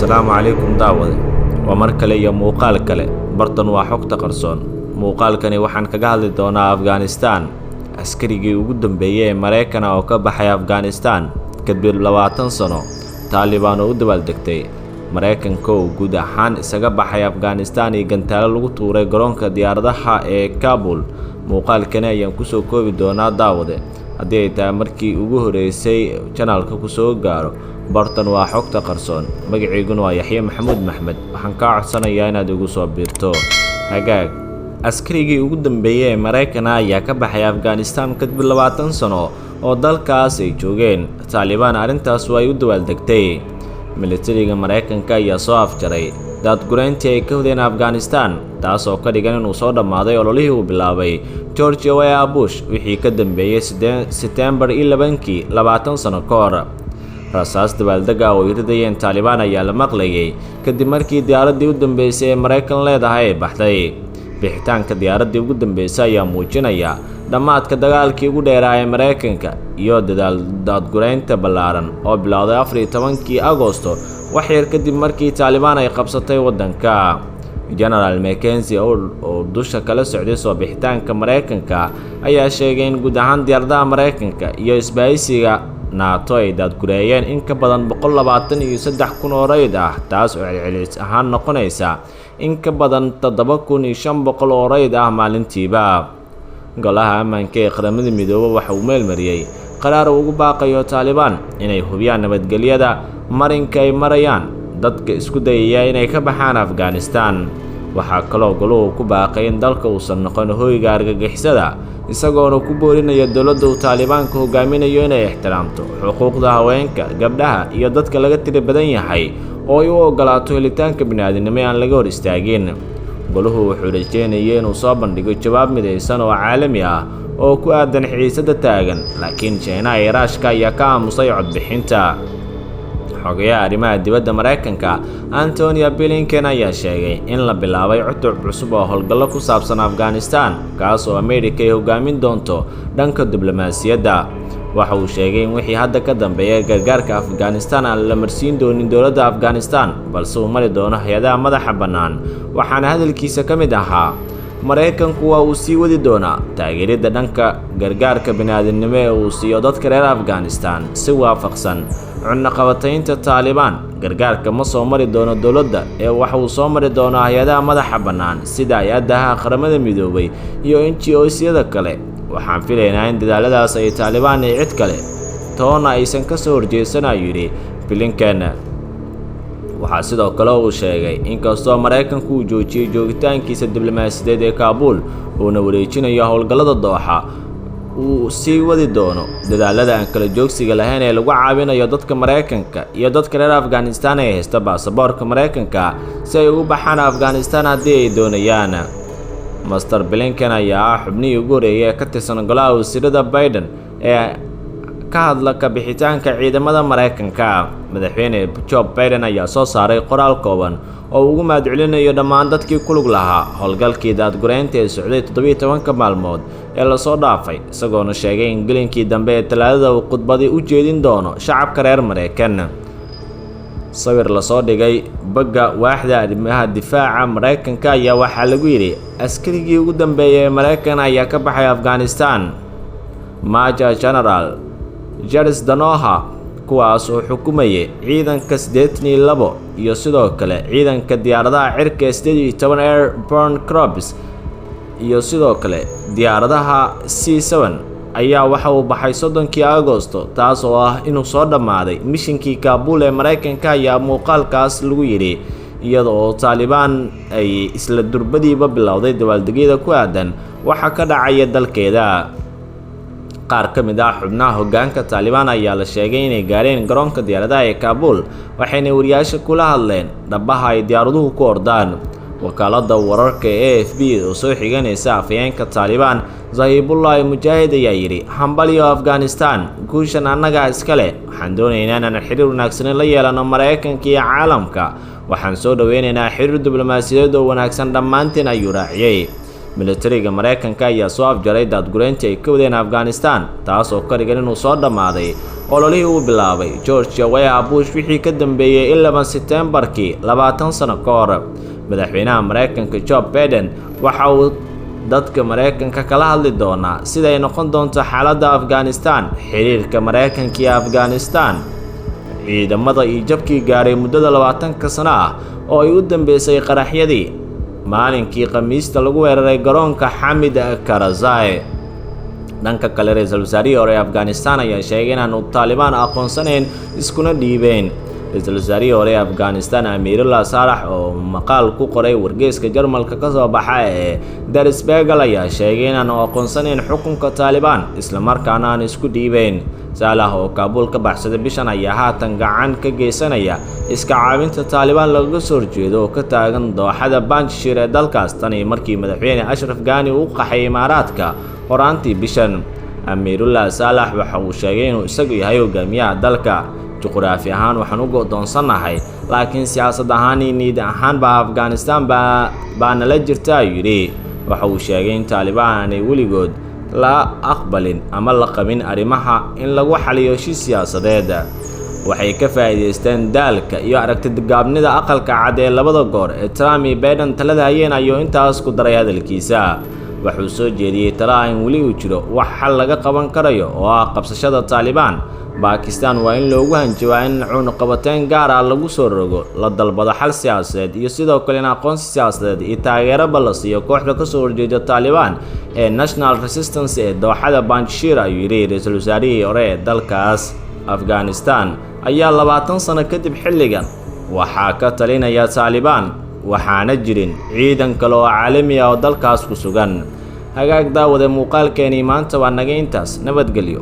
Assalaamu calaykum daawade. Waa mar kale iyo muuqaal kale. Bartan waa xogta qarsoon. Muuqaalkani waxaan kaga hadli doonaa Afghanistan. Askarigii ugu dambeeyay ee Mareykan oo ka baxay Afghanistan kadib 20 sano. Taliban oo u dabaaldegtay. Mareykanka oo guud ahaan isaga baxay Afghanistan iyo gantaalo lagu tuuray garoonka diyaaradaha ee Kabul. Muuqaalkani ayaan ku soo koobi doonaa daawade. Haddii ay tahay markii ugu horeysay channelka ku soo gaaro bartan waa xogta qarsoon. Magaciiguna waa Yaxye Maxamuud Maxmed. Waxaan ka codsanayaa inaad igu soo biirto. Hagaag askarigii ugu dambeeyay ee Mareykan ayaa ka baxay Afghanistan kadib 20 sano oo dalkaas ay joogeen. Taliban arrintaas way u dabaaldegtay. Militariga Mareykanka ayaa soo afjaray daadgureyntii ay ka wadeen Afghanistan, taas oo ka dhigan inuu soo dhamaaday ololihii uu bilaabay George W. Bush wixii ka dambeeyay September 11 20 sano ka hor. rasaas dabaaldega oo iridayeen Taliban ayaa la maqlayay kadib markii diyaaradii u dambeysay ee Mareykan leedahay ay baxday. Bixitaanka diyaaradii ugu dambeysay ayaa muujinaya dhamaadka dagaalkii ugu dheeraa ee Mareykanka iyo daadgureynta ballaaran oo bilowday 14 Agoosto wax yar kadib markii Taliban ay qabsatay waddanka. General Mackenzie oo dusha kala socday soo bixitaanka Mareykanka ayaa sheegay in guud ahaan diyaaradaha Mareykanka iyo isbahaysiga NATO ay daadgureeyeen in ka badan 123,000 oo rayd ah, taas oo celcelis ahaan noqonaysa in ka badan 7,500 oo rayd ah maalintiiba. Golaha ammaanka ee qaramada midoobay waxa uu meel mariyay qaraar ugu baaqayo Taliban inay hubiyaan nabadgelyada marinka ay marayaan dadka isku dayaya inay ka baxaan Afghanistan. Waxaa kaloo goluhu ku baaqay in dalka uusan noqon hoyga argagixisada, isagoona ku boorinaya dowladda uu Taliban-ku hogaaminayo inay ixtiraamto xuquuqda haweenka, gabdhaha iyo dadka laga tiro badan yahay oo ay u ogolaato helitaanka bini'aadanimo aan laga hor istaagin. Goluhu wuxuu rajeynayay inuu soo bandhigo jawaab midaysan oo caalami ah oo ku aadan xiisada taagan, laakiin China iyo Ruushka ayaa ka aamusay codbixinta. xogayaha arrimaha dibadda Mareykanka Antony Blinken ayaa sheegay in la bilaabay cutub cusub oo howlgallo ku saabsan Afghanistan, kaas oo Ameerika ay hogaamin doonto dhanka diblomaasiyadda. Waxa uu sheegay in wixii hadda ka dambeeya gargaarka Afghanistan aan la marsiin doonin dowladda Afghanistan, balse uu mari doono hay'adaha madaxa bannaan. Waxaana hadalkiisa ka mid ahaa Mareykanku waa uu sii wadi doonaa taageeridda dhanka gargaarka bini'aadanimo ee uu siiyo dadka reer Afghanistan si waafaqsan cunaqabataynta Taliban. Gargaarka ma soo mari doono dowladda ee waxa uu soo mari doonaa hay'adaha madaxa bannaan sida hay'adaha qaramada midoobay iyo NGO-yada kale. Waxaan filaynaa in dadaaladaas ay Taliban iyo cid kale toona aysan ka soo horjeesan, ayuu yidhi Blinken. waxaa sidoo kale uu sheegay in kastoo Mareykanku uu joojiyay joogitaankiisa diblomaasiyadeed ee Kabul uuna wareejinayo howlgallada Dooxa, uu sii wadi doono dadaalada aan kala joogsiga lahayn ee lagu caawinayo dadka Mareykanka iyo dadka reer Afghanistan ee haysta baasaboorka Mareykanka si ay ugu baxaan Afghanistan haddii ay doonayaan. Master Blinken ayaa ah xubnihii ugu horeeyay ee ka tirsan golaha wasiirada Biden ee ka hadla ka bixitaanka ciidamada Mareykanka. Madaxweyne Joe Biden ayaa soo saaray qoraal kooban oo ugu mahadcelinayo dhammaan dadkii ku lug lahaa howlgalkii daadgureynta ee socday 17 maalmood ee la soo dhaafay, isagoona sheegay in gelinkii dambe ee Talaadada uu khudbadii u jeedin doono shacabka reer Mareykan. sawir la soo dhigay bagga waaxda arrimaha difaaca Mareykanka ayaa waxaa lagu yidhi askarigii ugu dambeeyay ee Mareykan ayaa ka baxay Afghanistan. Major General James Danoha, kuwaas oo xukumayay ciidanka 82 iyo sidoo kale ciidanka diyaaradaha cirka 18 Airborne Corps iyo sidoo kale diyaaradaha C7 ayaa waxa uu baxay 30 Agoosto, taas oo ah inuu soo dhamaaday mishinkii Kabul ee Mareykanka. ayaa muuqaalkaas lagu yidhi iyada oo Taliban ay isla durbadiiba bilowday dabaaldegyada ku aadan waxa ka dhacaya dalkeeda. qaar ka mid ah xubnaha hoggaanka Taliban ayaa la sheegay inay gaareen garoonka diyaaradaha ee Kabul, waxayna wariyaasha kula hadleen dhabaha ay diyaaraduhu ku ordaan. wakaaladda wararka ee AFP oo soo xiganaysa afhayeenka Taliban Zabihullah Mujahid ayaa yidhi hambaliyo Afghanistan, guushan annaga iskale. waxaan doonaynaa inaan xiriir wanaagsan la yeelano Mareykanka iyo caalamka. waxaan soo dhaweynaynaa xiriir diblomaasiyadeed oo wanaagsan dhammaanteen, ayuu raaciyay. militariga Mareykanka ayaa soo afjaray daadgureyntii ay ka wadeen Afghanistan, taas oo ka dhigan inuu soo dhamaaday ololihii uu bilaabay George W. Bush wixii ka dambeeyay 11 Septembarkii 20 sano ka hor. Madaxweynaha Mareykanka Joe Biden waxa uu dadka Mareykanka kala hadli doonaa sida ay noqon doonto xaaladda Afghanistan, xiriirka Mareykanka iyo Afghanistan, ciidamada iyo jabkii gaaray muddada 20 sano ah oo ay u dambeysay qaraxyadii maalinkii Khamiista lagu weeraray garoonka Hamid Karzai. dhanka kale ra'iisul wasaarihii hore Afghanistan ayaa sheegay in aanu Taliban aqoonsanayn iskuna dhiibeen. ra'iisul wasaarihii hore Afghanistan Amirullah Saleh oo maqaal ku qoray wargeyska Jarmalka ka soo baxa ee Der Spiegel ayaa sheegay in aanu aqoonsanayn xukunka Taliban isla markaana aan isku dhiibeen. Saleh oo Kaabul ka baxsaday bishan ayaa haatan gacan ka geysanaya iska caawinta Taliban laga soo horjeedo oo ka taagan dooxada Panjshir ee dalkaas tan iyo markii madaxweyne Ashraf Ghani uu qaxay Imaaraadka horaantii bishan. Amirullah Saleh waxa uu sheegay inuu isagu yahay hogaamiyaha dalka. juqraafi ahaan waxaan u go'doonsanahay, laakiin siyaasad ahaan iyo niyad ahaan Afghanistan baa nala jirta ayuu yidhi. waxa uu sheegay in Taliban aanay weligood la aqbalin ama la qabin arrimaha in lagu xaliyo heshiis siyaasadeed. waxay ka faa'iideysteen daalka iyo aragtida aqalka cad ee labada goor ee Trump iyo Biden talada hayeen ayuu intaas ku daray hadalkiisa. wuxuu soo jeediyay talada in weli uu jiro wax xal laga qaban karayo oo ah qabsashada Taliban. Pakistan waa in loogu hanjabaa in cunaqabateyn gaar ah lagu soo rogo, la dalbado xal siyaasadeed iyo sidoo kale in aqoonsi siyaasadeed iyo taageero la siiyo kooxda ka soo horjeeda Taliban ee National Resistance ee dooxada Panjshir ayuu yidhi ra'iisul wasaarihii hore ee dalkaas. Afghanistan ayaa 20 sano kadib xilligan waxaa ka talinaya Taliban, waxaana jirin ciidan kale oo caalami ah oo dalkaas ku sugan. hagaag daawade muuqaalkeeni maanta waa naga intaas. nabadgelyo.